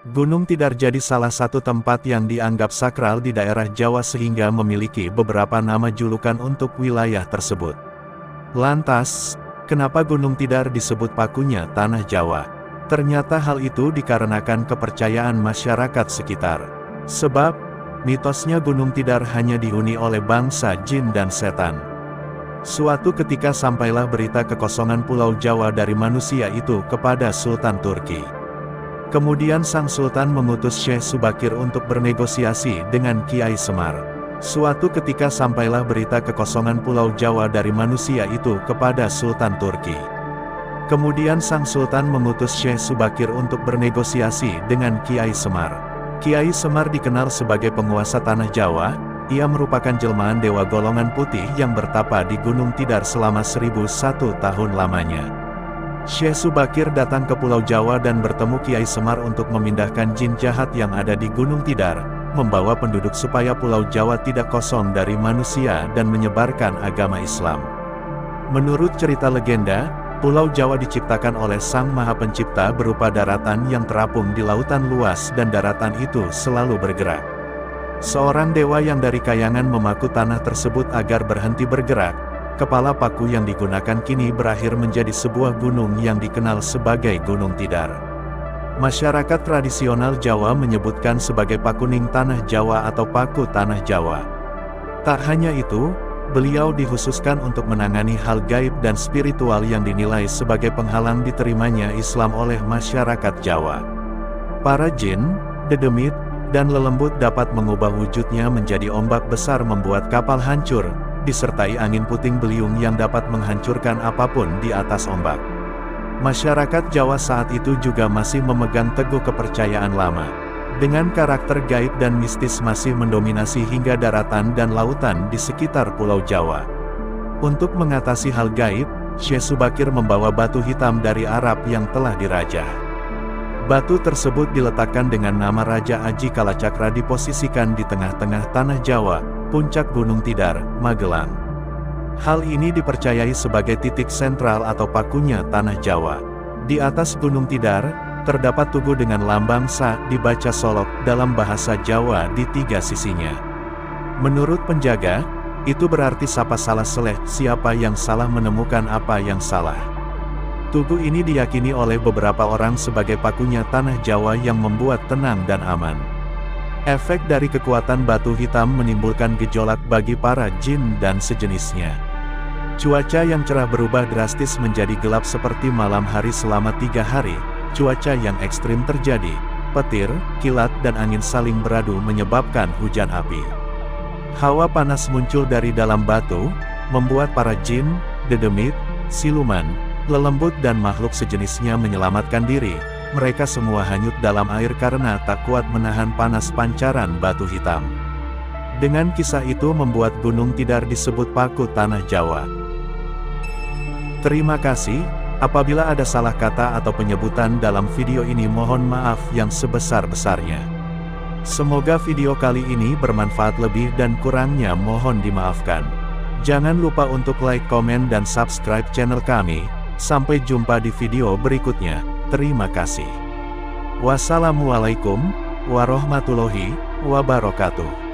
Gunung Tidar jadi salah satu tempat yang dianggap sakral di daerah Jawa sehingga memiliki beberapa nama julukan untuk wilayah tersebut. Lantas, kenapa Gunung Tidar disebut pakunya tanah Jawa? Ternyata hal itu dikarenakan kepercayaan masyarakat sekitar. Sebab, mitosnya Gunung Tidar hanya dihuni oleh bangsa jin dan setan. Suatu ketika sampailah berita kekosongan Pulau Jawa dari manusia itu kepada Sultan Turki. Kemudian sang Sultan mengutus Syekh Subakir untuk bernegosiasi dengan Kiai Semar. Suatu ketika sampailah berita kekosongan Pulau Jawa dari manusia itu kepada Sultan Turki. Kemudian sang Sultan mengutus Syekh Subakir untuk bernegosiasi dengan Kiai Semar. Kiai Semar dikenal sebagai penguasa tanah Jawa. Ia merupakan jelmaan dewa golongan putih yang bertapa di Gunung Tidar selama 1001 tahun lamanya. Syekh Subakir datang ke Pulau Jawa dan bertemu Kiai Semar untuk memindahkan jin jahat yang ada di Gunung Tidar, membawa penduduk supaya Pulau Jawa tidak kosong dari manusia dan menyebarkan agama Islam. Menurut cerita legenda, Pulau Jawa diciptakan oleh Sang Maha Pencipta berupa daratan yang terapung di lautan luas dan daratan itu selalu bergerak. Seorang dewa yang dari kayangan memaku tanah tersebut agar berhenti bergerak. Kepala paku yang digunakan kini berakhir menjadi sebuah gunung yang dikenal sebagai Gunung Tidar. Masyarakat tradisional Jawa menyebutkan sebagai pakuning tanah Jawa atau paku tanah Jawa. Tak hanya itu, beliau dikhususkan untuk menangani hal gaib dan spiritual yang dinilai sebagai penghalang diterimanya Islam oleh masyarakat Jawa. Para jin, dedemit, dan lelembut dapat mengubah wujudnya menjadi ombak besar membuat kapal hancur, disertai angin puting beliung yang dapat menghancurkan apapun di atas ombak. Masyarakat Jawa saat itu juga masih memegang teguh kepercayaan lama, dengan karakter gaib dan mistis masih mendominasi hingga daratan dan lautan di sekitar Pulau Jawa. Untuk mengatasi hal gaib, Syekh Subakir membawa batu hitam dari Arab yang telah dirajah. Batu tersebut diletakkan dengan nama Raja Aji Kalacakra diposisikan di tengah-tengah tanah Jawa, Puncak Gunung Tidar, Magelang. Hal ini dipercayai sebagai titik sentral atau pakunya tanah Jawa. Di atas Gunung Tidar, terdapat tugu dengan lambang Sa dibaca solok dalam bahasa Jawa di 3 sisinya. Menurut penjaga, itu berarti sapa salah seleh, siapa yang salah menemukan apa yang salah. Tugu ini diyakini oleh beberapa orang sebagai pakunya tanah Jawa yang membuat tenang dan aman. Efek dari kekuatan batu hitam menimbulkan gejolak bagi para jin dan sejenisnya. Cuaca yang cerah berubah drastis menjadi gelap seperti malam hari selama 3 hari. Cuaca yang ekstrim terjadi, petir, kilat dan angin saling beradu menyebabkan hujan api. Hawa panas muncul dari dalam batu, membuat para jin, dedemit, siluman, lelembut dan makhluk sejenisnya menyelamatkan diri. Mereka semua hanyut dalam air karena tak kuat menahan panas pancaran batu hitam. Dengan kisah itu membuat Gunung Tidar disebut paku tanah Jawa. Terima kasih. Apabila ada salah kata atau penyebutan dalam video ini mohon maaf yang sebesar-besarnya. Semoga video kali ini bermanfaat, lebih dan kurangnya mohon dimaafkan. Jangan lupa untuk like, komen dan subscribe channel kami. Sampai jumpa di video berikutnya. Terima kasih. Wassalamualaikum warahmatullahi wabarakatuh.